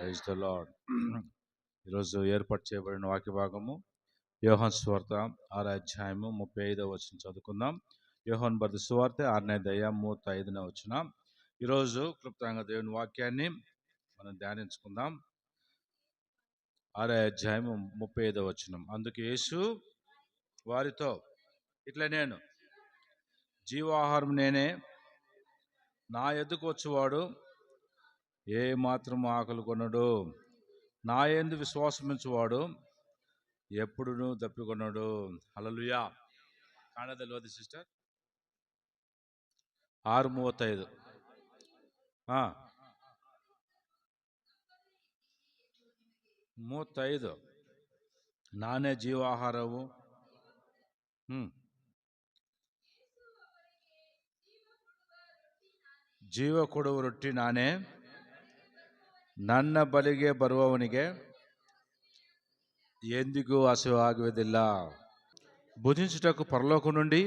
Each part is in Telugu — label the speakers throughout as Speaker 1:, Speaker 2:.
Speaker 1: Praise the lord. ఈరోజు ఏర్పాటు చేయబడిన వాక్య భాగము యోహాను సువార్త 6వ అధ్యాయము 35వ వచనం చదువుకుందాం. యోహాను బర్ద సువార్త 6వ అధ్యాయం 35వ వచనం. ఈరోజు క్లుప్తంగా దేవుని వాక్యాన్ని మనం ధ్యానించుకుందాం. 6వ అధ్యాయం 35వ వచనం. అందుకు యేసు వారితో ఇట్లా, నేను జీవాహారం నేనే, నా యొద్దకు వచ్చేవాడు ఏ మాత్రం ఆకలి కొనడు, నా యందు విశ్వాసమించువాడు ఎప్పుడునూ తప్పికొనడు. హల్లెలూయా. కాణదలు వద్దు సిస్టర్. 6:35. 35. ನಾನೇ ಜೀವಾಹಾರವು. ಜೀವ ಕೊಡುವ ರೊಟ್ಟಿ ನಾನೇ, ನನ್ನ ಬಳಿಗೆ ಬರುವವನಿಗೆ ಎಂದಿಗೂ ಹಸಿವಾಗುವುದಿಲ್ಲ. భుజించుటకు పరలోకం నుండి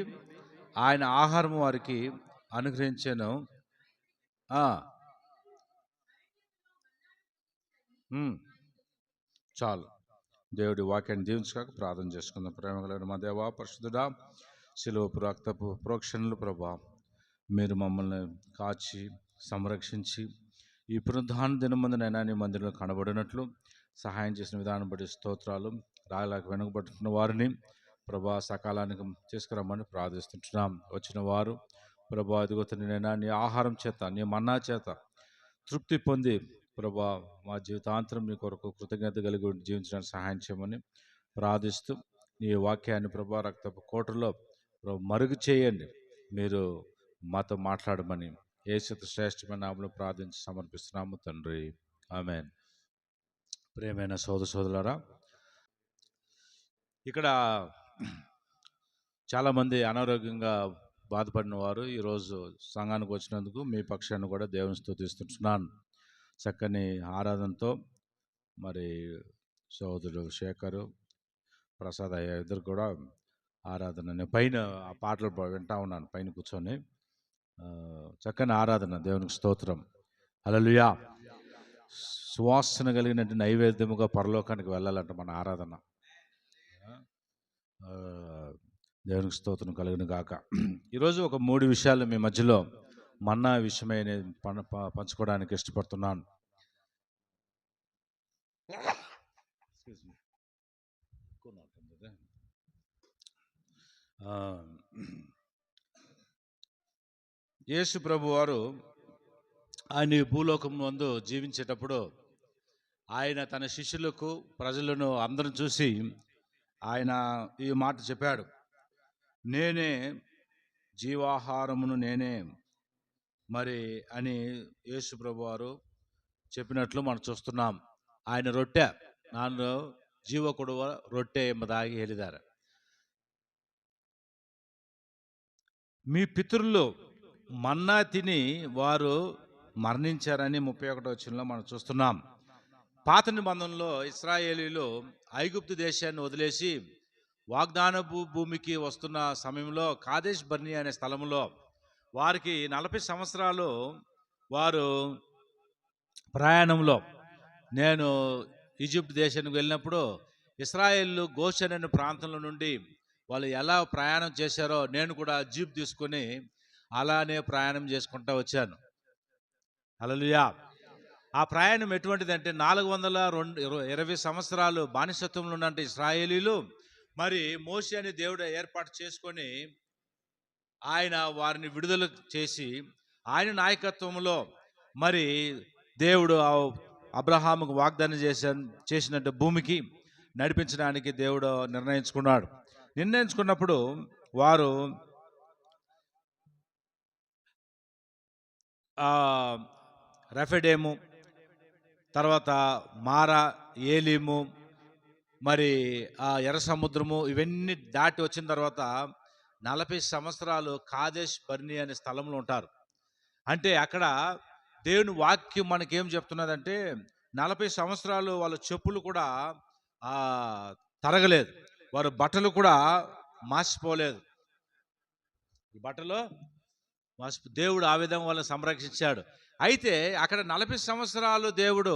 Speaker 1: ఆయన ఆహారం వారికి అనుగ్రహించాను. చాలు. దేవుడి వాక్యాన్ని దీవించుకోక ప్రార్థన చేసుకుందాం. ప్రేమ కలిగిన మా దేవా, పరిశుద్ధుడా, శిలువపు రక్తపు ప్రోక్షణలు ప్రభా, మీరు మమ్మల్ని కాచి సంరక్షించి ఈ పునరుద్ధాన దినమందునైనా నీ మందిరంలో కనబడినట్లు సహాయం చేసిన విధానం బట్టి స్తోత్రాలు. రాగలేక వెనుకబడుతున్న వారిని ప్రభా సకాలానికి తీసుకురమ్మని ప్రార్థిస్తుంటున్నాం. వచ్చిన వారు ప్రభా ఎదుగుతున్నైనా నీ ఆహారం చేత, నీ మన్నా చేత తృప్తి పొంది ప్రభా మా జీవితాంతరం నీ కొరకు కృతజ్ఞత కలిగి జీవించడానికి సహాయం చేయమని ప్రార్థిస్తూ, నీ వాక్యాన్ని ప్రభా రక్తపు కోటలో మరుగు చేయండి, మీరు మాతో మాట్లాడమని యేసు శ్రేష్టమైన నామములో ప్రార్థించి సమర్పిస్తున్నాము తండ్రి, ఆమేన్. ప్రియమైన సోదరులారా, ఇక్కడ చాలామంది అనారోగ్యంగా బాధపడిన వారు ఈరోజు సంఘానికి వచ్చినందుకు మీ పక్షాన్ని కూడా దేవుని స్తుతిస్తున్నాను. చక్కని ఆరాధనతో మరి సోదరుడు శేఖరు, ప్రసాద్ అయ్య ఇద్దరు కూడా ఆరాధన పైన ఆ పాటలు వింటా ఉన్నాను, పైన కూర్చొని. చక్కని ఆరాధన, దేవునికి స్తోత్రం. హల్లెలూయా. సువాసన కలిగినట్టు నైవేద్యముగా పరలోకానికి వెళ్ళాలంట మన ఆరాధన. దేవునికి స్తోత్రం కలుగును గాక. ఈరోజు ఒక 3 విషయాలు మీ మధ్యలో మన్నా విషయమై నేను పంచుకోవడానికి ఇష్టపడుతున్నాను. యేసు ప్రభు వారు ఆయన భూలోకం నందు జీవించేటప్పుడు ఆయన తన శిష్యులకు, ప్రజలను అందరం చూసి ఆయన ఈ మాట చెప్పాడు, నేనే జీవాహారమును నేనే మరి అని యేసు ప్రభు వారు చెప్పినట్లు మనం చూస్తున్నాం. ఆయన రొట్టె, ನಾನು ಜೀವ ಕೊಡುವ ರೊಟ್ಟೆ ಎಂಬುದಾಗಿ ಹೇಳಿದ್ದಾರೆ. మీ పితరులు మన్నా తిని వారు మరణించారని 31వ వచనంలో మనం చూస్తున్నాం. పాత నిబంధనలో ఇశ్రాయేలీలు ఐగుప్తు దేశాన్ని వదిలేసి వాగ్దాన భూమికి వస్తున్న సమయంలో కాదేశ్ బర్నియా అనే స్థలంలో వారికి 40 సంవత్సరాలు వారు ప్రయాణంలో, నేను ఈజిప్ట్ దేశానికి వెళ్ళినప్పుడు ఇశ్రాయేలు గోషెన్ అనే ప్రాంతంలో నుండి వాళ్ళు ఎలా ప్రయాణం చేశారో నేను కూడా జీప్ తీసుకొని అలానే ప్రయాణం చేసుకుంటూ వచ్చాను. హల్లెలూయా. ఆ ప్రయాణం ఎటువంటిదంటే 420 సంవత్సరాలు బానిసత్వంలో ఉన్నంటే ఇశ్రాయేలీలు మరి మోషే అని దేవుడు ఏర్పాటు చేసుకొని ఆయన వారిని విడుదల చేసి ఆయన నాయకత్వంలో మరి దేవుడు అబ్రహాముకు వాగ్దానం చేసినట్టు భూమికి నడిపించడానికి దేవుడు నిర్ణయించుకున్నప్పుడు వారు రెఫెడేము, తర్వాత మారా, ఏలీము, మరి ఆ ఎర్ర సముద్రము ఇవన్నీ దాటి వచ్చిన తర్వాత 40 సంవత్సరాలు కాదేశ్ బర్నియా అనే స్థలంలో ఉంటారు. అంటే అక్కడ దేవుని వాక్యం మనకేం చెప్తున్నదంటే 40 సంవత్సరాలు వాళ్ళ చెప్పులు కూడా తరగలేదు, వారి బట్టలు కూడా మాసిపోలేదు. బట్టలు దేవుడు ఆ విధంగా వాళ్ళని సంరక్షించాడు. అయితే అక్కడ 40 సంవత్సరాలు దేవుడు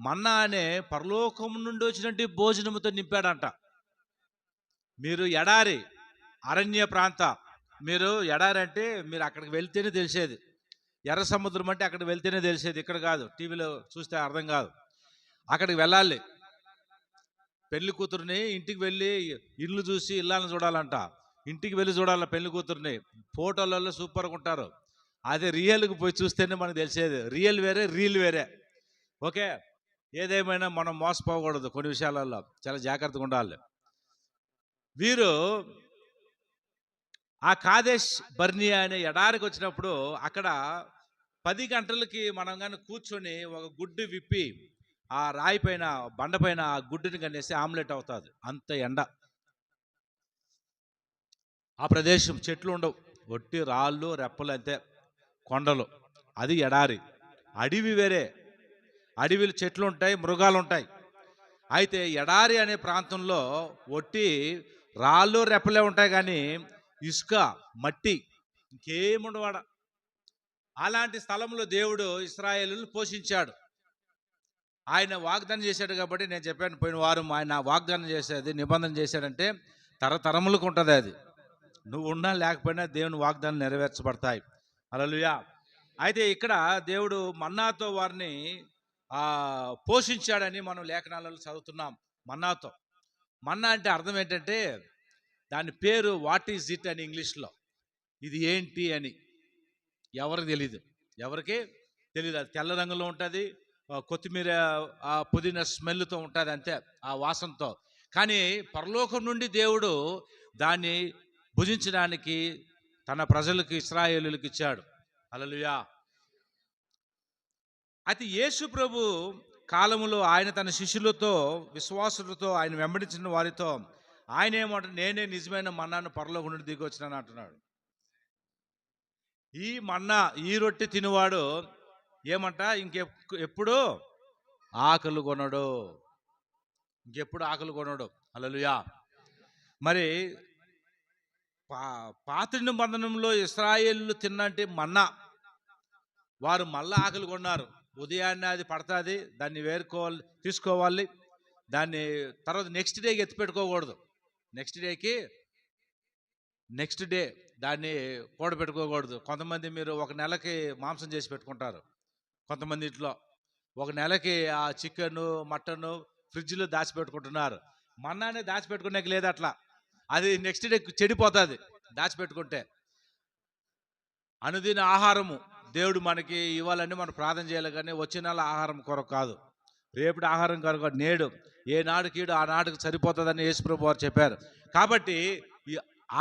Speaker 1: మన్నా అనే పరలోకం నుండి వచ్చినట్టు భోజనముతో నింపాడంట. మీరు ఎడారి అరణ్య ప్రాంత, మీరు ఎడారి అంటే మీరు అక్కడికి వెళ్తేనే తెలిసేది. ఎర్ర సముద్రం అంటే అక్కడికి వెళ్తేనే తెలిసేది, ఇక్కడ కాదు. టీవీలో చూస్తే అర్థం కాదు. అక్కడికి వెళ్ళాలి. పెళ్లి కూతురుని ఇంటికి వెళ్ళి ఇల్లు చూసి ఇల్లాలను చూడాలంట. ఇంటికి వెళ్ళి చూడాల పెళ్లి కూతురుని. ఫోటోలలో సూపర్గా ఉంటారు. అదే రియల్కి పోయి చూస్తేనే మనకు తెలిసేది. రియల్ వేరే, రీల్ వేరే. ఓకే, ఏదేమైనా మనం మోసపోకూడదు. కొన్ని విషయాలలో చాలా జాగ్రత్తగా ఉండాలి. వీరు ఆ కాదేశ్ బర్నియా అనే ఎడారికి వచ్చినప్పుడు అక్కడ 10 గంటలకి మనం కానీ కూర్చొని ఒక గుడ్డు విప్పి ఆ రాయి పైన, బండ పైన ఆ గుడ్డుని కనేసి ఆమ్లెట్ అవుతుంది. అంత ఎండ. ఆ ప్రదేశం చెట్లు ఉండవు, ఒట్టి రాళ్ళు రెప్పలు, అంతే కొండలు. అది ఎడారి. అడవి వేరే, అడవిలు చెట్లు ఉంటాయి, మృగాలు ఉంటాయి. అయితే ఎడారి అనే ప్రాంతంలో ఒట్టి రాళ్ళు రెప్పలే ఉంటాయి, కానీ ఇసుక, మట్టి, ఇంకేముండవాడ. అలాంటి స్థలంలో దేవుడు ఇశ్రాయేలును పోషించాడు. ఆయన వాగ్దానం చేశాడు కాబట్టి నేను చెప్పాను పోయిన వారం. ఆయన వాగ్దానం చేసేది, నిబంధన చేశాడంటే తరతరములకు ఉంటుంది. అది నువ్వు ఉన్నా లేకపోయినా దేవుని వాగ్దానం నెరవేర్చబడతాయి. హల్లెలూయా. అయితే ఇక్కడ దేవుడు మన్నాతో వారిని పోషించాడని మనం లేఖనాలలో చదువుతున్నాం. మన్నాతో. మన్నా అంటే అర్థం ఏంటంటే, దాని పేరు వాట్ ఈజ్ ఇట్ అని ఇంగ్లీష్లో. ఇది ఏంటి అని ఎవరికి తెలీదు, ఎవరికి తెలీదు. అది తెల్ల రంగులో ఉంటుంది, కొత్తిమీర పుదీనా స్మెల్తో ఉంటుంది, అంతే, ఆ వాసనతో. కానీ పరలోకం నుండి దేవుడు దాన్ని భుజించడానికి తన ప్రజలకు, ఇశ్రాయేలులకు ఇచ్చాడు. హల్లెలూయా. అయితే యేసు ప్రభు కాలములో ఆయన తన శిష్యులతో, విశ్వాసులతో, ఆయన వెంబడించిన వారితో ఆయన ఏమంటాడు, నేనే నిజమైన మన్నాను పరలోకం నుండి దిగి వచ్చినాను అంటున్నాడు. ఈ మన్నా, ఈ రొట్టె తినువాడు ఏమంట, ఎప్పుడు ఆకలి కొనడు, ఇంకెప్పుడు ఆకలి కొనడు. హల్లెలూయా. మరి పాత నిబంధనలో ఇశ్రాయేలు తిన్నంటే మన్నా. వారు మళ్ళా ఆకలి కొన్నారు. ఉదయాన్నే అది పడుతుంది, దాన్ని తీసుకోవాలి. దాన్ని తర్వాత నెక్స్ట్ డేకి ఎత్తిపెట్టుకోకూడదు. నెక్స్ట్ డే దాన్ని కూడబెట్టుకోకూడదు. కొంతమంది మీరు ఒక నెలకి మాంసం చేసి పెట్టుకుంటారు. కొంతమంది ఇంట్లో ఒక నెలకి ఆ చికెన్, మటన్ ఫ్రిడ్జ్లో దాచిపెట్టుకుంటున్నారు. మన్నానే దాచిపెట్టుకునేకి లేదు అట్లా. అది నెక్స్ట్ డే చెడిపోతుంది దాచిపెట్టుకుంటే. అనుదిన ఆహారము దేవుడు మనకి ఇవ్వాలని మనం ప్రార్థన చేయాలి, కానీ వచ్చే నెల ఆహారం కొరకు కాదు, రేపటి ఆహారం కొరకు. నేడు ఏ నాడుకీడు ఆ నాడుకు సరిపోతుందని యేసుప్రభు వారు చెప్పారు. కాబట్టి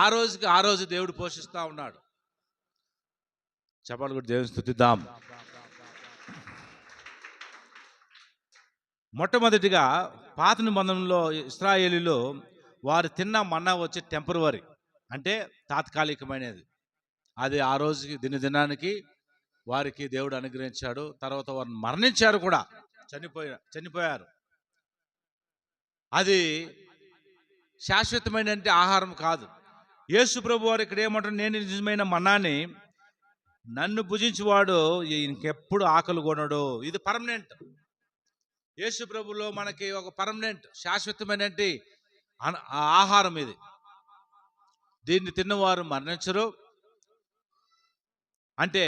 Speaker 1: ఆ రోజుకి ఆ రోజు దేవుడు పోషిస్తూ ఉన్నాడు. చెప్పాలి కూడా, దేవుని స్తుతిద్దాం. మొట్టమొదటిగా పాత నిబంధనలో ఇశ్రాయేలీలు వారు తిన్న మన్నా వచ్చి టెంపరవరీ, అంటే తాత్కాలికమైనది. అది ఆ రోజుకి దినానికి వారికి దేవుడు అనుగ్రహించాడు. తర్వాత వారు మరణించారు కూడా, చనిపోయారు. అది శాశ్వతమైన ఆహారం కాదు. యేసు ప్రభు వారు ఇక్కడ ఏమంటారు, నేను నిజమైన మన్నాని, నన్ను భుజించువాడు ఇంకెప్పుడు ఆకలి కొనడు. ఇది పర్మనెంట్. యేసు ప్రభులో మనకి ఒక పర్మనెంట్, శాశ్వతమైన ఆహారం ఇది. దీన్ని తిన్నవారు మరణించరు. అంటే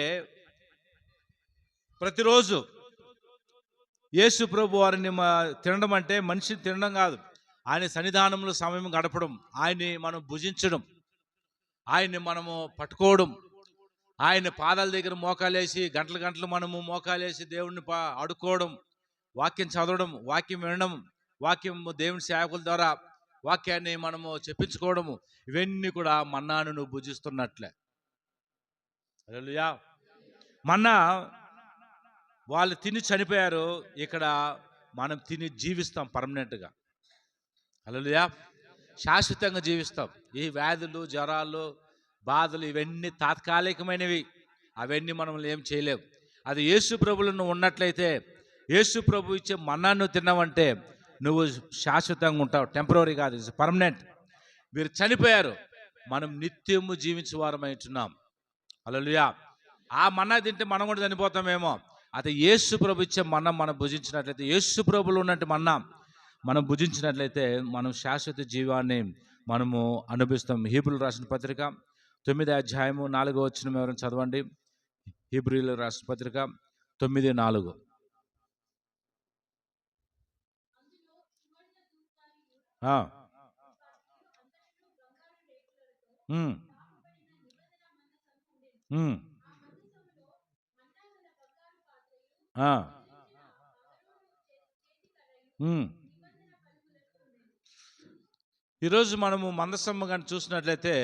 Speaker 1: ప్రతిరోజు యేసు ప్రభు వారిని తినడం అంటే మనిషిని తినడం కాదు, ఆయన సన్నిధానంలో సమయం గడపడం, ఆయన్ని మనం భుజించడం, ఆయన్ని మనము పట్టుకోవడం, ఆయన పాదాల దగ్గర మోకాలేసి గంటలు మనము మోకాలేసి దేవుణ్ణి అడుక్కోవడం, వాక్యం చదవడం, వాక్యం వినడం, వాక్యం దేవుని సేవకుల ద్వారా వాక్యాన్ని మనము చెప్పించుకోవడము, ఇవన్నీ కూడా మన్నాను నువ్వు భుజిస్తున్నట్లే. హల్లెలూయా. మన్నా వాళ్ళు తిని చనిపోయారు, ఇక్కడ మనం తిని జీవిస్తాం పర్మనెంట్గా. హల్లెలూయా. శాశ్వతంగా జీవిస్తాం. ఈ వ్యాధులు, జ్వరాలు, బాధలు ఇవన్నీ తాత్కాలికమైనవి. అవన్నీ మనం ఏం చేయలేవు. అది యేసు ప్రభువులో నువ్వు ఉన్నట్లయితే, యేసు ప్రభు ఇచ్చే మన్నాను తిన్నావంటే నువ్వు శాశ్వతంగా ఉంటావు. టెంపరరీ కాదు, ఇట్స్ పర్మనెంట్. మీరు చనిపోయారు, మనం నిత్యము జీవించే వారమై ఉంటున్నాం. హల్లెలూయా. ఆ మన్నా తింటే మనం కూడా చనిపోతామేమో, అయితే యేసు ప్రభు ఇచ్చే మన్నా మనం భుజించినట్లయితే, యేసు ప్రభులో ఉన్నట్టు మన్నా మనం భుజించినట్లయితే మనం శాశ్వత జీవాన్ని మనము అనుభవిస్తాం. హీబ్రూలు రాసిన పత్రిక 9వ అధ్యాయము 4వ వచనం ఎవరైనా చదవండి. హీబ్రూలు రాసిన పత్రిక 9:4. ఆ. ఉమ్. ఉమ్. ఆ. ఉమ్. ఈరోజు మనము మందసమ్మ కానీ చూసినట్లయితే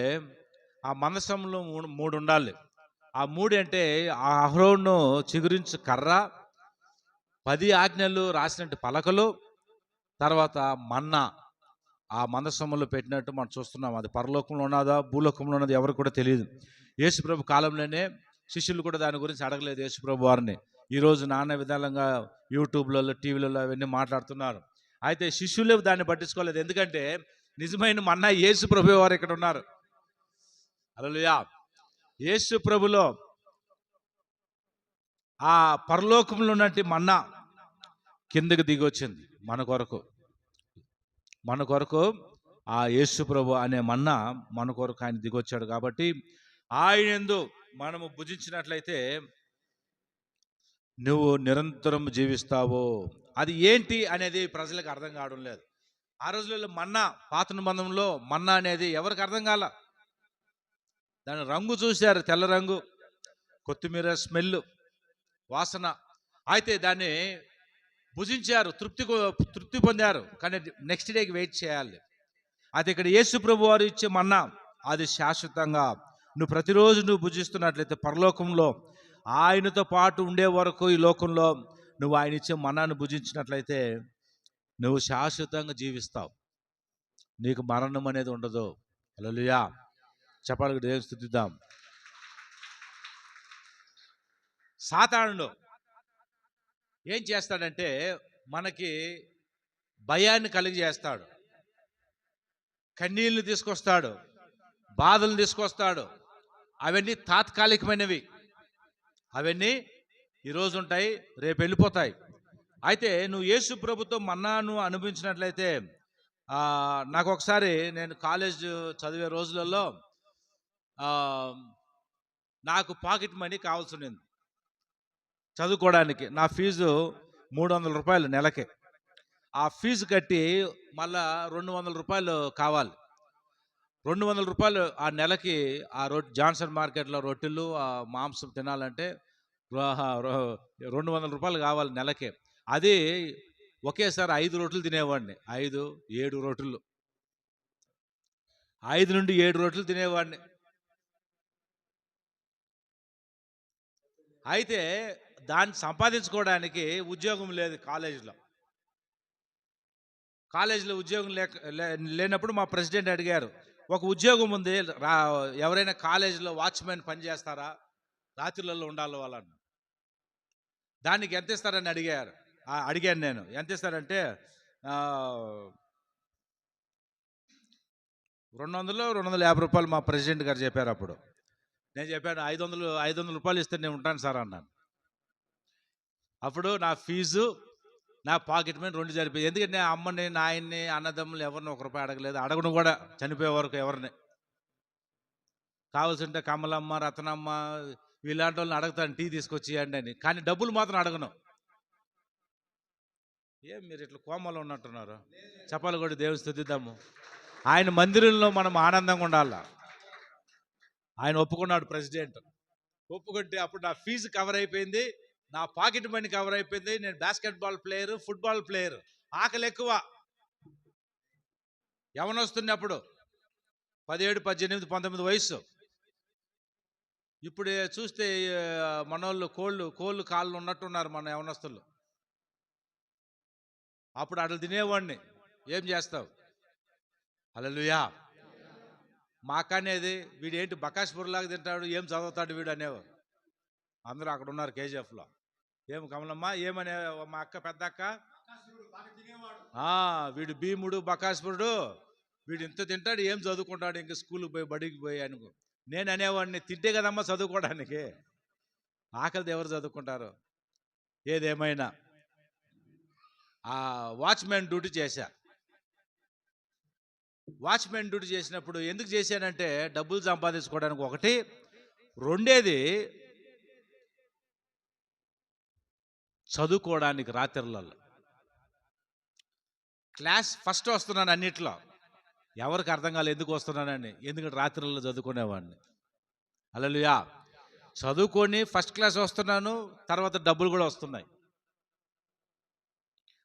Speaker 1: ఆ మందసంలో మూడు ఉండాలి. ఆ మూడు అంటే ఆ అహరోను చిగురించు కర్ర, 10 ఆజ్ఞలు రాసినట్టు పలకలు, తర్వాత మన్నా ఆ మందసంలో పెట్టినట్టు మనం చూస్తున్నాం. అది పరలోకంలో ఉన్నదా భూలోకంలో ఉన్నది ఎవరికి కూడా తెలియదు. యేసుప్రభు కాలంలోనే శిష్యులు కూడా దాని గురించి అడగలేదు యేసుప్రభు వారిని. ఈరోజు నానా విధాలంగా యూట్యూబ్లలో టీవీలలో అవన్నీ మాట్లాడుతున్నారు. అయితే శిష్యులు దాన్ని పట్టించుకోలేదు. ఎందుకంటే నిజమైన మన్నా యేసుప్రభు వారు ఇక్కడ ఉన్నారు. హల్లెలూయా. యేసుప్రభులో ఆ పరలోకంలో ఉన్నట్టు మన్నా కిందకి దిగి వచ్చింది మన కొరకు ఆ యేసుప్రభు అనే మన్నా మన కొరకు ఆయన దిగొచ్చాడు. కాబట్టి ఆయన యందు మనము భుజించినట్లయితే నువ్వు నిరంతరం జీవిస్తావు. అది ఏంటి అనేది ప్రజలకు అర్థం కావడం లేదు. ఆ రోజులలో మన్నా, పాత నిబంధనలో మన్నా అనేది ఎవరికి అర్థం కాల. దాని రంగు చూశారు, తెల్ల రంగు, కొత్తిమీర స్మెల్, వాసన. అయితే దాన్ని భుజించారు, తృప్తి పొందారు. కానీ నెక్స్ట్ డేకి వెయిట్ చేయాలి. అది ఇక్కడ యేసు ప్రభు వారు ఇచ్చే మన్నా అది శాశ్వతంగా నువ్వు ప్రతిరోజు నువ్వు భుజిస్తున్నట్లయితే పరలోకంలో ఆయనతో పాటు ఉండే వరకు ఈ లోకంలో నువ్వు ఆయన ఇచ్చే మన్నాను భుజించినట్లయితే నువ్వు శాశ్వతంగా జీవిస్తావు. నీకు మరణం అనేది ఉండదు. హల్లెలూయా. చెప్పాలి, దేవుని స్తుతిద్దాం. సాతానుడు ఏం చేస్తాడంటే మనకి భయాన్ని కలిగజేస్తాడు, కన్నీళ్ళని తీసుకొస్తాడు, బాధలను తీసుకొస్తాడు. అవన్నీ తాత్కాలికమైనవి. అవన్నీ ఈరోజు ఉంటాయి, రేపు వెళ్ళిపోతాయి. అయితే నువ్వు యేసు ప్రభుతో మన్నాను అనుభవించినట్లయితే నాకు ఒకసారి నేను కాలేజ్ చదివే రోజులలో నాకు పాకెట్ మనీ కావాల్సి ఉండింది చదువుకోవడానికి. నా ఫీజు 300 రూపాయలు నెలకి. ఆ ఫీజు కట్టి మళ్ళా 200 రూపాయలు కావాలి. 200 రూపాయలు ఆ నెలకి ఆ జాన్సన్ మార్కెట్లో రొట్టెలు మాంసం తినాలంటే 200 రూపాయలు కావాలి నెలకి. అది ఒకేసారి 5 రొట్టెలు తినేవాడిని. 5-7 రొట్టెలు, 5 నుండి 7 రొట్టెలు తినేవాడిని. అయితే దాన్ని సంపాదించుకోవడానికి ఉద్యోగం లేదు కాలేజీలో ఉద్యోగం లేనప్పుడు మా ప్రెసిడెంట్ అడిగారు, ఒక ఉద్యోగం ఉంది, ఎవరైనా కాలేజీలో వాచ్మెన్ పని చేస్తారా, రాత్రులలో ఉండాలి వాళ్ళని, దానికి ఎంత ఇస్తారని అడిగాను నేను. ఎంత ఇస్తారంటే 200-250 రూపాయలు మా ప్రెసిడెంట్ గారు చెప్పారు. అప్పుడు నేను చెప్పాను 500 రూపాయలు ఇస్తే నేను ఉంటాను సార్ అన్నాను. అప్పుడు నా ఫీజు, నా పాకెట్ మనీ 2 సరిపోయింది. ఎందుకంటే అమ్మని, నాయన్ని, అన్నదమ్ములు ఎవరిని 1 రూపాయి అడగలేదు, అడగను కూడా చనిపోయే వరకు ఎవరిని. కావాల్సింటే కమలమ్మ, రతనమ్మ వీళ్ళంటి వాళ్ళని అడుగుతాను, టీ తీసుకొచ్చి ఇవ్వండి అని. కానీ డబ్బులు మాత్రం అడగను. ఏం మీరు ఇట్లా కోమలో ఉన్నట్టున్నారు? చెప్పాలి కూడా, దేవుని స్తుతిద్దాము. ఆయన మందిరంలో మనం ఆనందంగా ఉండాలి. ఆయన ఒప్పుకున్నాడు ప్రెసిడెంట్. ఒప్పుకుంటే అప్పుడు నా ఫీజు కవర్ అయిపోయింది, నా పాకెట్ మనీ కవర్ అయిపోయింది. నేను బాస్కెట్బాల్ ప్లేయర్, ఫుట్బాల్ ప్లేయర్. ఆకలి ఎక్కువ. యవనొస్తున్నప్పుడు 17, 18, 19 వయసు. ఇప్పుడు చూస్తే మనోళ్ళు కోళ్ళు కాళ్ళు ఉన్నట్టున్నారు మన యవనస్తులు. అప్పుడు అట్లా తినేవాడిని. ఏం చేస్తావు? హల్లెలూయా. మా అక్క అనేది, వీడు ఏంటి బకాసుపురలాగా తింటాడు, ఏం చదువుతాడు వీడు అనేవారు. అందరూ అక్కడ ఉన్నారు కేజీఎఫ్లో. ఏం కమలమ్మ ఏమనే మా అక్క, పెద్ద అక్క, వీడు భీముడు బకాసురుడు, వీడు ఇంత తింటాడు, ఏం చదువుకుంటాడు, ఇంకా స్కూల్కి పోయి బడికి పోయి అనుకో. నేను అనేవాడిని, తింటే కదమ్మా చదువుకోవడానికి, ఆకలిది ఎవరు చదువుకుంటారు? ఏదేమైనా ఆ వాచ్మెన్ డ్యూటీ చేశా. వాచ్మెన్ డ్యూటీ చేసినప్పుడు ఎందుకు చేశానంటే డబ్బులు సంపాదించుకోవడానికి ఒకటి, రెండేది చదువుకోవడానికి. రాత్రులలో క్లాస్ ఫస్ట్ వస్తున్నాను అన్నిట్లో. ఎవరికి అర్థం కాలేదు ఎందుకు వస్తున్నానని, ఎందుకంటే రాత్రులలో చదువుకునేవాడిని. హల్లెలూయా. చదువుకొని ఫస్ట్ క్లాస్ వస్తున్నాను, తర్వాత డబ్బులు కూడా వస్తున్నాయి.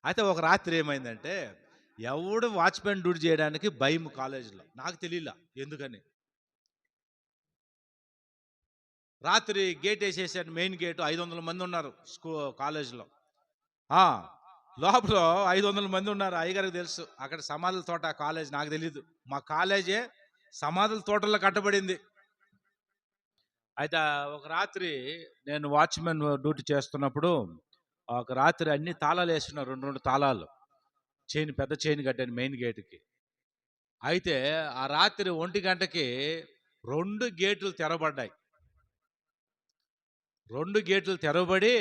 Speaker 1: అయితే ఒక రాత్రి ఏమైందంటే, ఎవడు వాచ్మెన్ డ్యూటీ చేయడానికి భయం కాలేజీలో. నాకు తెలియలా ఎందుకని. రాత్రి గేట్ వేసేసాను, మెయిన్ గేటు. 500 మంది ఉన్నారు కాలేజీలో. లోపల 500 మంది ఉన్నారు. అయ్యగారికి తెలుసు అక్కడ సమాధుల తోట కాలేజ్. నాకు తెలీదు. మా కాలేజే సమాధుల తోటల్లో కట్టబడింది. అయితే ఒక రాత్రి నేను వాచ్మెన్ డ్యూటీ చేస్తున్నప్పుడు, ఒక రాత్రి అన్ని తాళాలు వేసిన, 2 తాళాలు, పెద్ద చైన్ కట్టాను మెయిన్ గేటుకి. అయితే ఆ రాత్రి 1 గంటకి 2 గేట్లు తెరవబడ్డాయి. 2 గేట్లు తెరవబడి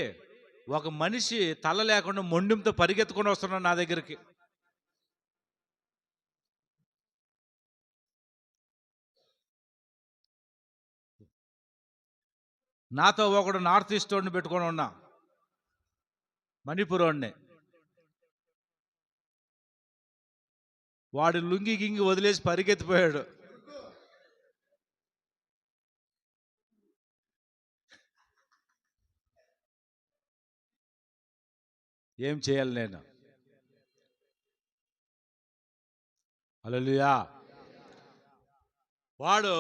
Speaker 1: ఒక మనిషి తల లేకుండా మొండెంతో పరిగెత్తుకొని వస్తున్నాడు నా దగ్గరికి. నాతో ఒకడు నార్త్ ఈస్ట్ వాడిని పెట్టుకొని ఉన్నా, మణిపూర్ వాడిని. వాడు లుంగి గింగి వదిలేసి పరిగెత్తిపోయాడు. ఏం చేయాలి నేను? హల్లెలూయా. వాడు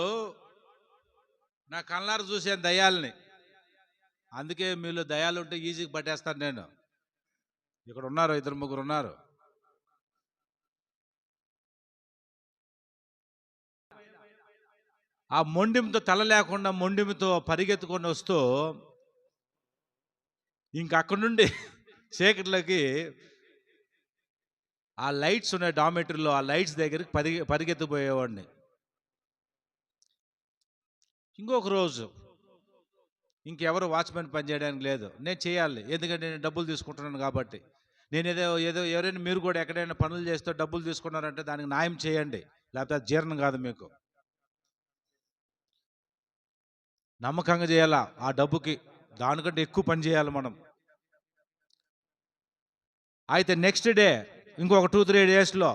Speaker 1: నా కళ్ళారు చూసాను దయ్యాలని. అందుకే మీలో దయ్యాలు ఉంటే ఈజీగా పట్టేస్తాను నేను. ఇక్కడ ఉన్నారు, 2-3 ఉన్నారు. ఆ మొండెంతో తల లేకుండా మొండెంతో పరిగెత్తుకొని వస్తూ ఇంక అక్కడి నుండి చీకట్లోకి ఆ లైట్స్ ఉన్నాయి డామెటరీలో, ఆ లైట్స్ దగ్గరికి పరిగెత్తిపోయేవాడిని. ఇంకొక రోజు ఇంకెవరు వాచ్మెన్ పని చేయడానికి లేదు, నేను చేయాలి. ఎందుకంటే నేను డబ్బులు తీసుకుంటున్నాను కాబట్టి. నేను ఏదో ఎవరైనా మీరు కూడా ఎక్కడైనా పనులు చేస్తే డబ్బులు తీసుకున్నారంటే దానికి న్యాయం చేయండి, లేకపోతే అది జీర్ణం కాదు మీకు. నమ్మకంగా చేయాలా ఆ డబ్బుకి, దానికంటే ఎక్కువ పని చేయాలి మనం. అయితే నెక్స్ట్ డే ఇంకొక 2-3 డేస్లో,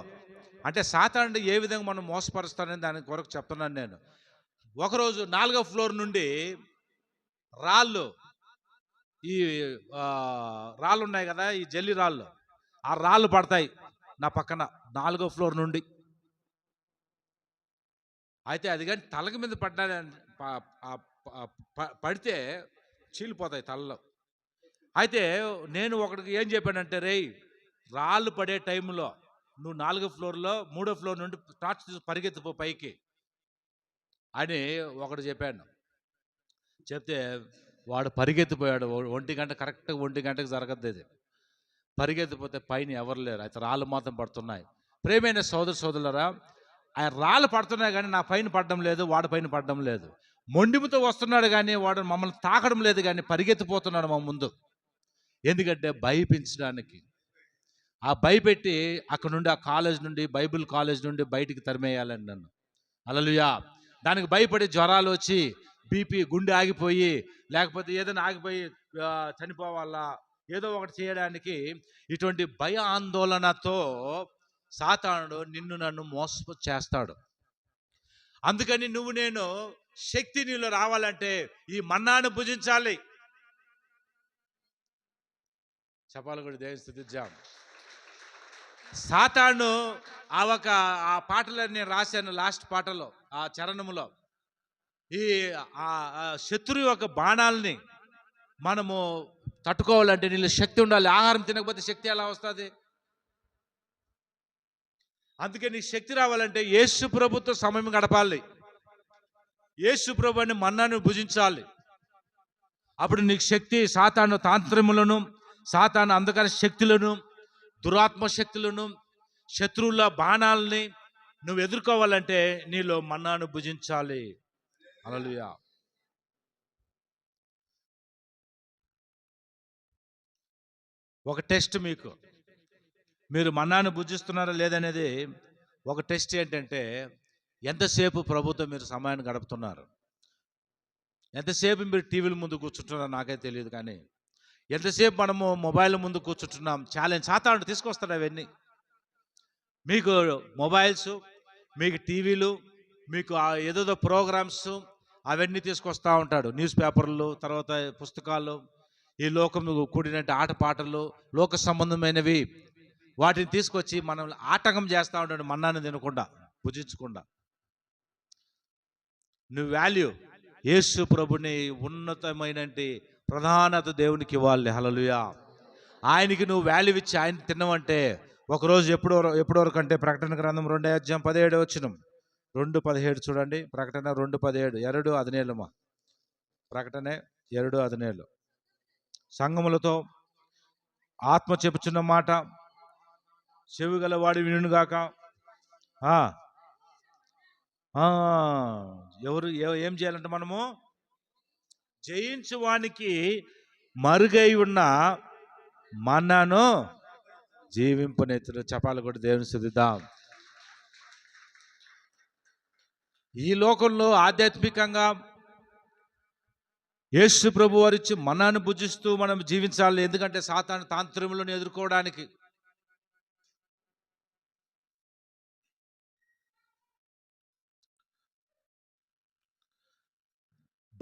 Speaker 1: అంటే సాతానుడు ఏ విధంగా మనం మోసపరుస్తానని దాని కొరకు చెప్తున్నాను నేను. ఒకరోజు 4వ ఫ్లోర్ నుండి రాళ్ళు, ఈ రాళ్ళు ఉన్నాయి కదా, ఈ జల్లి రాళ్ళు, ఆ రాళ్ళు పడతాయి నా పక్కన 4వ ఫ్లోర్ నుండి. అయితే అది కానీ తలకి మీద పడితే చీలిపోతాయి తలలో. అయితే నేను ఒకడికి ఏం చెప్పానంటే, రేయ్, రాళ్ళు పడే టైంలో నువ్వు 4వ ఫ్లోర్లో 3వ ఫ్లోర్ నుండి టార్చ్ తీసి పరిగెత్తిపో పైకి అని ఒకడు చెప్పాను. చెప్తే వాడు పరిగెత్తిపోయాడు. 1 గంట, కరెక్ట్గా 1 గంటకు జరగద్దు ఇది. పరిగెత్తిపోతే పైన ఎవరు లేరు, అయితే రాళ్ళు మాత్రం పడుతున్నాయి. ప్రేమైన సోదరులారా, ఆయన రాళ్ళు పడుతున్నాయి కానీ నా పైన పడడం లేదు, వాడి పైన పడడం లేదు. మొండిముతో వస్తున్నాడు కానీ వాడు మమ్మల్ని తాకడం లేదు, కానీ పరిగెత్తిపోతున్నాడు మా ముందు. ఎందుకంటే భయపించడానికి. ఆ భయపెట్టి అక్కడ నుండి, ఆ కాలేజ్ నుండి, బైబిల్ కాలేజ్ నుండి బయటికి తరిమేయాలని నన్ను. హల్లెలూయా. దానికి భయపడి జ్వరాలు వచ్చి, బీపీ, గుండె ఆగిపోయి, లేకపోతే ఏదైనా ఆగిపోయి చనిపోవాలా, ఏదో ఒకటి చేయడానికి ఇటువంటి భయ ఆందోళనతో సాతానుడు నిన్ను నన్ను మోసపు చేస్తాడు. అందుకని నేను శక్తి నీలో రావాలంటే ఈ మన్నాను భుజించాలి. చెప్పాలి కూడా, దేవుని స్తుతిద్దాం. సాతాను ఆ పాటలో నేను రాశాను, లాస్ట్ పాటలో, ఆ చరణములో, ఈ శత్రువు యొక్క బాణాలని మనము తట్టుకోవాలంటే నీళ్ళు శక్తి ఉండాలి. ఆహారం తినకపోతే శక్తి ఎలా వస్తుంది? అందుకే నీకు శక్తి రావాలంటే యేసు ప్రభుతో సమయం గడపాలి, యేసు ప్రభుని మన్నాను భుజించాలి. అప్పుడు నీకు శక్తి, సాతాను తాంత్రములను, సాతాను అంధకార శక్తులను, దురాత్మ శక్తులను, శత్రువుల బాణాలని నువ్వు ఎదుర్కోవాలంటే నీలో మన్నాను భుజించాలి. హల్లెలూయా. ఒక టెస్ట్ మీకు, మీరు మన్నాను భుజిస్తున్నారా లేదనేది ఒక టెస్ట్. ఏంటంటే ఎంతసేపు ప్రభుత్వం మీరు సమయాన్ని గడుపుతున్నారు, ఎంతసేపు మీరు టీవీల ముందు కూర్చుంటున్నారో నాకే తెలియదు, కానీ ఎంతసేపు మనము మొబైల్ ముందు కూర్చుంటున్నాం. ఛాలెంజ్ సాతానుడు తీసుకొస్తాడు అవన్నీ. మీకు మొబైల్స్, మీకు టీవీలు, మీకు ఏదేదో ప్రోగ్రామ్స్ అవన్నీ తీసుకొస్తూ ఉంటాడు. న్యూస్ పేపర్లు, తర్వాత పుస్తకాలు, ఈ లోకం కూడినట్టు ఆటపాటలు, లోక సంబంధమైనవి, వాటిని తీసుకొచ్చి మనం ఆటంకం చేస్తూ ఉంటాడు. మన్నాన్ని తినకుండా, భుజించకుండా. నువ్వు వాల్యూ యేసు ప్రభుని ఉన్నతమైన ప్రధానత దేవునికి ఇవ్వాలి. హల్లెలూయా. ఆయనకి నువ్వు వాల్యూ ఇచ్చి ఆయన తిన్నవంటే ఒకరోజు ఎప్పుడు వరకు అంటే ప్రకటన గ్రంథం 2:17 2:17 చూడండి. ప్రకటన 2:17 2:17 ప్రకటన 2:17 సంఘములతో ఆత్మ చెప్పుచున్న మాట చెవి గలవాడు వినుగాక. ఎవరు ఏం చేయాలంటే మనము జయించువానికి మరుగై ఉన్న మన్నాను జీవింపనెత్తును. చపాలు కూడా దేవుని స్తుతిద్దాం. ఈ లోకంలో ఆధ్యాత్మికంగా యేసు ప్రభు వారిచ్చి మన్నాను భుజిస్తూ మనం జీవించాలి. ఎందుకంటే సాతాను తాంత్రములను ఎదుర్కోవడానికి,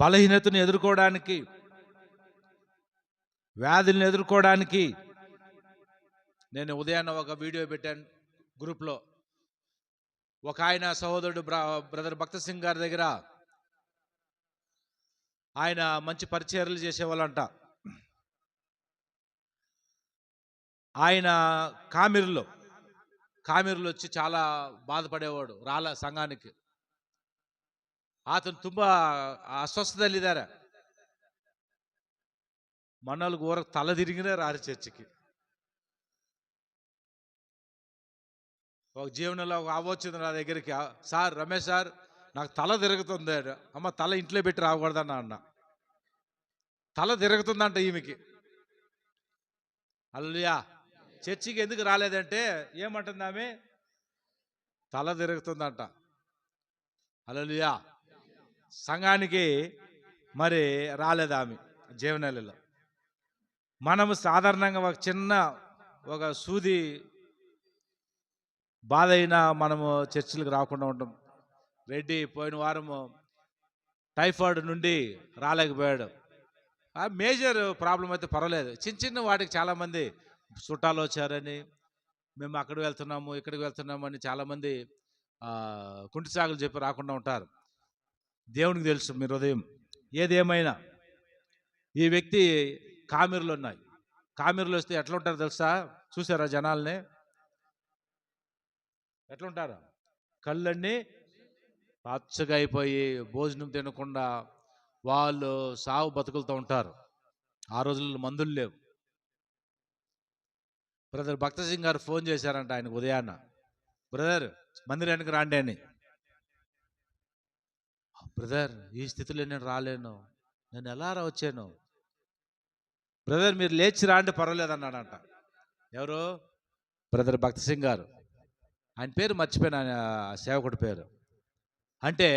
Speaker 1: బలహీనతను ఎదుర్కోవడానికి, వ్యాధులను ఎదుర్కోవడానికి. నేను ఉదయాన్నే ఒక వీడియో పెట్టాను గ్రూప్లో. ఒక ఆయన సహోదరుడు బ్రదర్ భక్త సింగ్ గారి దగ్గర ఆయన మంచి పరిచర్యలు చేసేవాళ్ళంట. ఆయన కామిరులో వచ్చి చాలా బాధపడేవాడు, రాల సంఘానికి. ఆతను తుంబ అస్వస్థదಲ್ಲಿದ್ದಾರೆ. మనోళ్ళకు ఊరకు తల తిరిగినా రారు చర్చికి. ఒక జీవనంలో ఒక అవ్వొచ్చింది నా దగ్గరికి. సార్ రమేష్ సార్, నాకు తల తిరుగుతుంది. అమ్మ తల ఇంట్లో పెట్టి రాకూడదన్నా అన్న. తల తిరుగుతుందంట ఈమెకి. హల్లెలూయా. చర్చికి ఎందుకు రాలేదంటే ఏమంటుంది ఆమె? తల తిరుగుతుందంట. హల్లెలూయా. సంఘానికి మరి రాలేదు ఆమె జీవనెలలో. మనము సాధారణంగా ఒక చిన్న ఒక సూది బాధ అయినా మనము చర్చిలకు రాకుండా ఉంటాం. రెడ్డి పోయిన వారము టైఫాయిడ్ నుండి రాలేకపోయాడు. మేజర్ ప్రాబ్లం అయితే పర్వాలేదు. చిన్న వాటికి చాలామంది చుట్టాలు వచ్చారని, మేము అక్కడికి వెళ్తున్నాము ఇక్కడికి వెళ్తున్నాము అని చాలామంది కుంటి సాగులు చెప్పి రాకుండా ఉంటారు. దేవునికి తెలుసు మీరు ఉదయం. ఏదేమైనా ఈ వ్యక్తి కామెరులు ఉన్నాయి. కామెరులు వస్తే ఎట్లా ఉంటారు తెలుసా? చూసారా జనాల్ని? ఎట్లుంటారు? కళ్ళన్నీ పచ్చగా అయిపోయి భోజనం తినకుండా వాళ్ళు సాగు బతుకులతో ఉంటారు. ఆ రోజుల్లో మందులు లేవు. బ్రదర్ భక్త సింగ్ గారు ఫోన్ చేశారంట ఆయనకు ఉదయాన్న, బ్రదర్ మందిరానికి రాండి అని. బ్రదర్ ఈ స్థితిలో నేను రాలేను, నేను ఎలా వచ్చాను? బ్రదర్ మీరు లేచి రాండి పర్వాలేదు అన్నాడంట. ఎవరు? బ్రదర్ భక్త సింగ్ గారు. ఆయన పేరు మర్చిపోయిన, ఆయన సేవకుడి పేరు. అంటే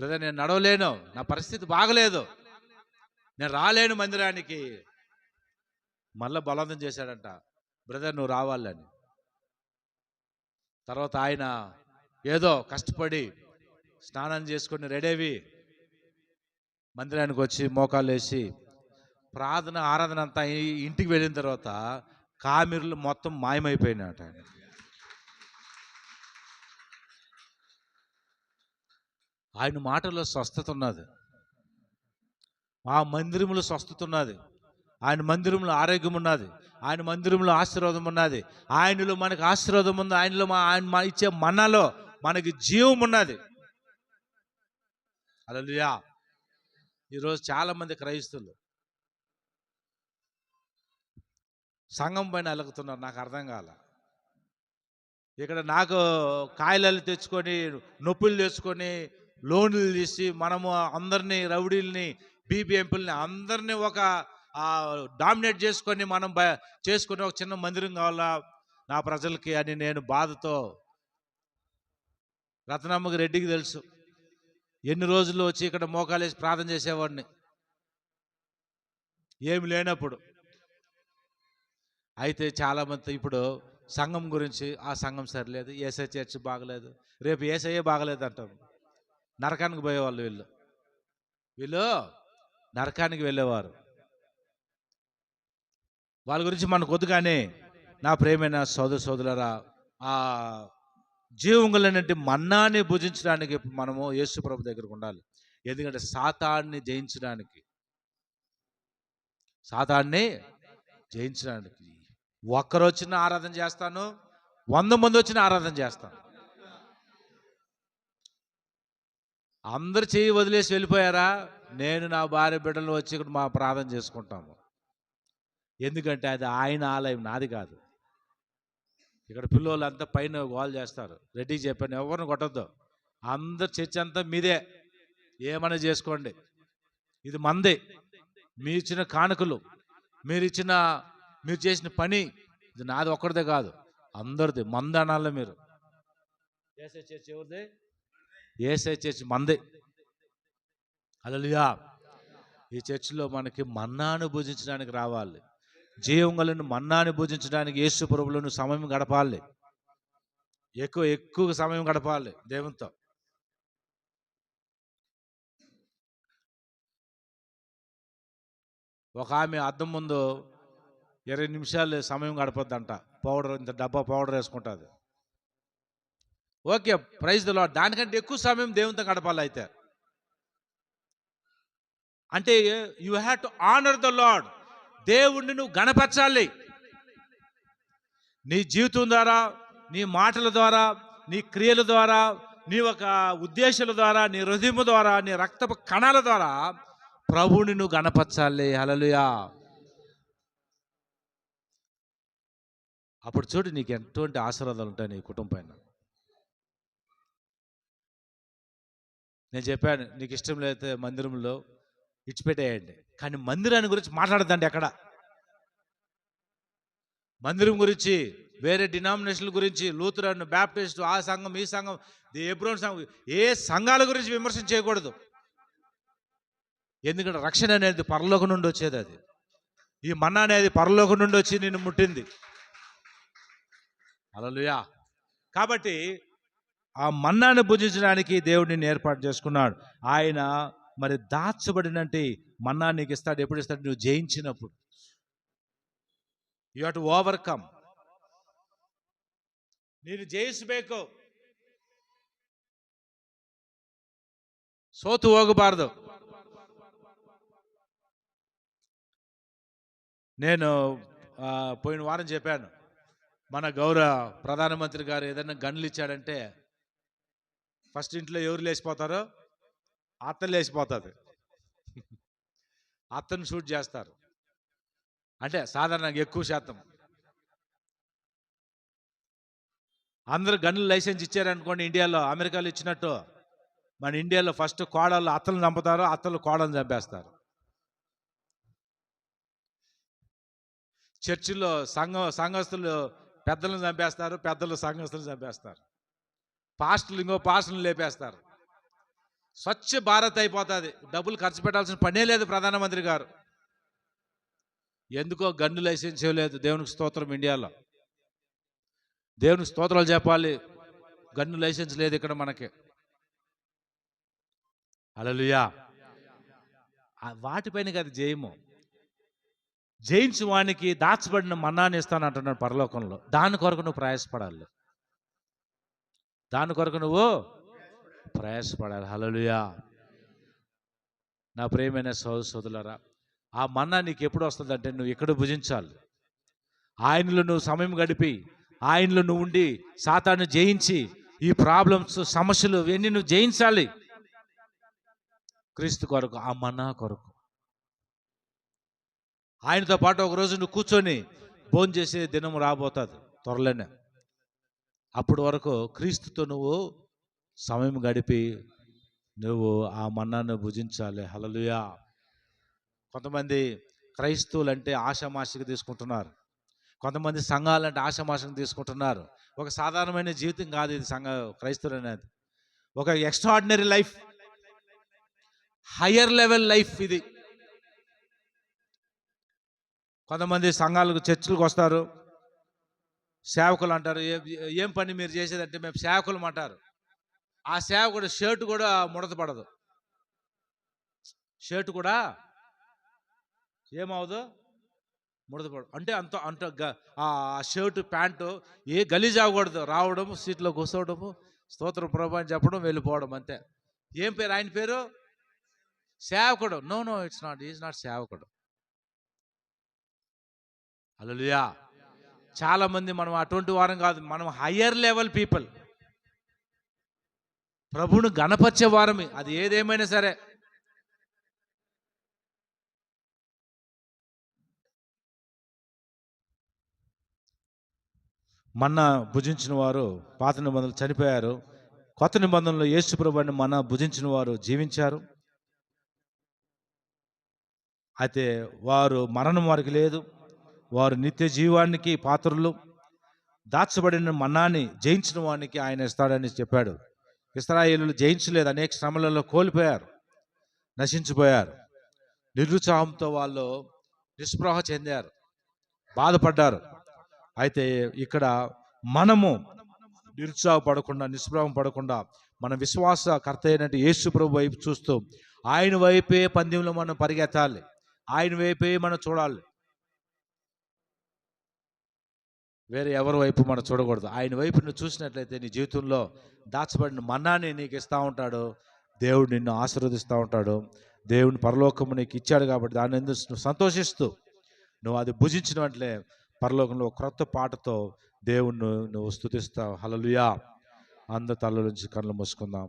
Speaker 1: బ్రదర్ నేను నడవలేను, నా పరిస్థితి బాగలేదు, నేను రాలేను మందిరానికి. మళ్ళీ బలవంతం చేశాడంట, బ్రదర్ నువ్వు రావాలని. తర్వాత ఆయన ఏదో కష్టపడి స్నానం చేసుకొని రెడీ అయ్యి మందిరానికి వచ్చి మోకాళ్ళు వేసి ప్రార్థన ఆరాధన అంతా ఇంటికి వెళ్ళిన తర్వాత కామెరులు మొత్తం మాయమైపోయినాట. ఆయన మాటలో స్వస్థత ఉన్నది, ఆ మందిరంలో స్వస్థత ఉన్నది, ఆయన మందిరంలో ఆరోగ్యం ఉన్నది, ఆయన మందిరంలో ఆశీర్వాదం ఉన్నది, ఆయనలో మనకు ఆశీర్వాదం ఉంది, ఆయనలో ఆయన ఇచ్చే మన్నాలో మనకి జీవం ఉన్నది. హల్లెలూయా. ఈరోజు చాలామంది క్రైస్తవులు సంఘం పైన అలుగుతున్నారు. నాకు అర్థం కాల. ఇక్కడ నాకు కాయలు తెచ్చుకొని నొప్పులు తెచ్చుకొని లోన్లు తీసి మనము అందరినీ రౌడీల్ని బీబీఎంపీలని అందరినీ ఒక డామినేట్ చేసుకొని మనం చేసుకుని ఒక చిన్న మందిరం కావాలా నా ప్రజలకి అని నేను బాధతో, రత్నమ్మకి రెడ్డికి తెలుసు ఎన్ని రోజులు వచ్చి ఇక్కడ మోకాలేసి ప్రార్థన చేసేవాడిని ఏమి లేనప్పుడు. అయితే చాలామంది ఇప్పుడు సంఘం గురించి, ఆ సంఘం సరిలేదు, ఏసఐ చర్చ్ బాగలేదు, రేపు ఏసఐయే బాగలేదు అంటారు. నరకానికి పోయేవాళ్ళు వీళ్ళు నరకానికి వెళ్ళేవారు. వాళ్ళ గురించి మనకు వద్దు. కానీ నా ప్రేమైన సోదరులారా, ఆ జీవం కలిగినటువంటి మన్నాన్ని భుజించడానికి మనము యేసు ప్రభు దగ్గరకు ఉండాలి. ఎందుకంటే సాతాన్ని జయించడానికి ఒక్కరు వచ్చిన ఆరాధన చేస్తాను, 100 మంది వచ్చిన ఆరాధన చేస్తాను. అందరు చేయి వదిలేసి వెళ్ళిపోయారా, నేను నా భార్య బిడ్డలు వచ్చి ఇక్కడ మా ప్రార్థన చేసుకుంటాము. ఎందుకంటే అది ఆయన ఆలయం, నాది కాదు. ఇక్కడ పిల్లలు అంతా పైన గోల్ చేస్తారు. రెడ్డికి చెప్పాను, ఎవరిని కొట్టద్దు, అందరు చర్చ అంతా మీదే, ఏమైనా చేసుకోండి, ఇది మందే. మీ ఇచ్చిన కానుకలు, మీరు చేసిన పని, ఇది నాది ఒక్కడిదే కాదు, అందరిది. మంది అనాలి మీరు. ఏసై చర్చ్ ఎవరిది? ఏసై చర్చ్ మందే. హల్లెలూయా. ఈ చర్చిలో మనకి మన్నాను భుజించడానికి రావాలి. జీవం కలిగిన మన్నాను భుజించడానికి యేసు ప్రభువులో సమయం గడపాలి, ఎక్కువ సమయం గడపాలి దేవునితో. ఒక ఆమె అద్దం ముందు 20 నిమిషాలు సమయం గడపొద్దంట. పౌడర్, ఇంత డబ్బా పౌడర్ వేసుకుంటుంది. Okay, praise the Lord. దానికంటే ఎక్కువ సమయం దేవునితో గడపాలి. అయితే అంటే you have to honour the Lord. దేవుణ్ణి నువ్వు గణపరచాలి. నీ జీవితం ద్వారా, నీ మాటల ద్వారా, నీ క్రియల ద్వారా, నీ ఒక ఉద్దేశాల ద్వారా, నీ హృదయం ద్వారా, నీ రక్తపు కణాల ద్వారా ప్రభువుని నువ్వు గణపరచాలి. హల్లెలూయా. అప్పుడు చూడు నీకు ఎటువంటి ఆశీర్వాదాలు ఉంటాయి నీ కుటుంబం పైన. నేను చెప్పాను, నీకు ఇష్టం లేకపోతే మందిరంలో ఇచ్చిపెట్టేయండి, కానీ మందిరాన్ని గురించి మాట్లాడద్దండి. ఎక్కడ మందిరం గురించి, వేరే డినామినేషన్ల గురించి, లూథరన్, బ్యాప్టిస్ట్, ఆ సంఘం, ఈ సంఘం, ఎబ్రోన్ సంఘం, ఏ సంఘాల గురించి విమర్శన చేయకూడదు. ఎందుకంటే రక్షణ అనేది పరలోకం నుండి వచ్చేది. అది ఈ మన్నా అనేది పరలోకం నుండి వచ్చి నిన్ను ముట్టింది. హల్లెలూయా. కాబట్టి ఆ మన్నాను భుజించడానికి దేవుడు నిన్ను ఏర్పాటు చేసుకున్నాడు. ఆయన మరి దాచబడినట్టు మన్నా నీకు ఇస్తాడు. ఎప్పుడు ఇస్తాడు? నువ్వు జయించినప్పుడు. You have to overcome. ನೀನು ಜಯಿಸಬೇಕು, ಸೋತು ಹೋಗಬಾರದು. నేను పోయిన వారం చెప్పాను, మన గౌరవ ప్రధానమంత్రి గారు ఏదైనా గన్నులు ఇచ్చాడంటే ఫస్ట్ ఇంట్లో ఎవరు లేచిపోతారో? అత్తలు లేచిపోతుంది. అత్తను షూట్ చేస్తారు. అంటే సాధారణంగా ఎక్కువ శాతం అందరూ గన్నులు లైసెన్స్ ఇచ్చారనుకోండి, ఇండియాలో అమెరికాలో ఇచ్చినట్టు మన ఇండియాలో ఫస్ట్ కోడళ్ళు అత్తలను చంపుతారు, అత్తలు కోడలను చంపేస్తారు. చర్చిలో సంఘస్థులు పెద్దలను చంపేస్తారు, పెద్దలు సంఘస్థులు చంపేస్తారు, పాస్టర్లు ఇంకో పాస్టర్లు లేపేస్తారు. స్వచ్ఛ భారత్ అయిపోతుంది. డబ్బులు ఖర్చు పెట్టాల్సిన పనే లేదు ప్రధానమంత్రి గారు. ఎందుకో గన్ను లైసెన్స్ ఇవ్వలేదు. దేవునికి స్తోత్రం. ఇండియాలో దేవునికి స్తోత్రాలు చెప్పాలి. గన్ను లైసెన్స్ లేదు ఇక్కడ మనకి. హల్లెలూయా. వాటిపైన కాదు జయము. జయించు వానికి దాచబడిన మన్నాన్ని ఇస్తాను అంటున్నాడు పరలోకంలో. దాని కొరకు నువ్వు ప్రయాసపడాలి. దాని కొరకు నువ్వు ప్రయాసపడాలి. హల్లెలూయా. నా ప్రియమైన సోదరులారా, ఆ మన్నా నీకు ఎప్పుడు వస్తుందంటే నువ్వు ఇక్కడ భుజించాలి. ఆయనలో నువ్వు సమయం గడిపి, ఆయనలో నువ్వు ఉండి సాతాను జయించి, ఈ ప్రాబ్లమ్స్, సమస్యలు ఇవన్నీ నువ్వు జయించాలి క్రీస్తు కొరకు, ఆ మన్నా కొరకు. ఆయనతో పాటు ఒకరోజు నువ్వు కూర్చొని భోజనం చేసే దినం రాబోతుంది త్వరలోనే. అప్పటి వరకు క్రీస్తుతో నువ్వు సమయం గడిపి నువ్వు ఆ మన్నాను భుజించాలి. హల్లెలూయా. కొంతమంది క్రైస్తవులు అంటే ఆషామాషిగా తీసుకుంటున్నారు. కొంతమంది సంఘాలంటే ఆషామాషిగా తీసుకుంటున్నారు. ఒక సాధారణమైన జీవితం కాదు ఇది క్రైస్తవులు అనేది. ఒక extraordinary life, higher level life ఇది. కొంతమంది సంఘాలకు చర్చిలకు వస్తారు, సేవకులు అంటారు. ఏం పని మీరు చేసేదంటే మేము సేవకులం అంటారు. ఆ సేవకుడు షర్టు కూడా ముడత పడదు, షర్టు కూడా ఏమవుదు, ముడతపడు. అంటే అంత అంత ఆ షర్టు ప్యాంటు ఏ గలీజ్ అవ్వకూడదు. రావడం, సీట్లో కూర్చోవడము, స్తోత్ర ప్రభు అని చెప్పడం, వెళ్ళిపోవడం అంతే. ఏం పేరు ఆయన పేరు? సేవకుడు. No no, it's not, is not సేవకుడు. హల్లెలూయా. చాలా మంది మనం అటువంటి వారం కాదు, మనం హయ్యర్ లెవెల్ పీపుల్, ప్రభువును గణపరిచే వారమి. అది ఏదేమైనా సరే. మన్నా భుజించిన వారు పాత నిబంధనలు చనిపోయారు. కొత్త నిబంధనలో యేసు ప్రభువుని మన్నా భుజించిన వారు జీవించారు. అయితే వారు మరణం వారికి లేదు, వారు నిత్య జీవానికి పాత్రులు. దాచబడిన మన్నాని జయించిన వానికి ఆయన ఇస్తాడని చెప్పాడు. ఇశ్రాయేలులు జయించలేదు, అనేక శ్రమలలో కోల్పోయారు, నశించిపోయారు. నిరుత్సాహంతో వాళ్ళు నిస్పృహ చెందారు, బాధపడ్డారు. అయితే ఇక్కడ మనము నిరుత్సాహపడకుండా, నిస్పృహం పడకుండా, మన విశ్వాసకర్త అయినట్టు యేసు ప్రభు వైపు చూస్తూ ఆయన వైపే పందెంలో మనం పరిగెత్తాలి, ఆయన వైపే మనం చూడాలి. వేరే ఎవరి వైపు మనం చూడకూడదు. ఆయన వైపు నువ్వు చూసినట్లయితే నీ జీవితంలో దాచబడిన మన్నాని నీకు ఇస్తూ ఉంటాడు. దేవుడు నిన్ను ఆశీర్వదిస్తూ ఉంటాడు. దేవుని పరలోకము నీకు ఇచ్చాడు కాబట్టి దాని ఎందుకు నువ్వు సంతోషిస్తూ నువ్వు అది భుజించిన వెంటనే పరలోకంలో క్రొత్త పాటతో దేవుణ్ణి నువ్వు స్తుతిస్తావు. హల్లెలూయా. అందరి తల నుంచి కళ్ళు మూసుకుందాం.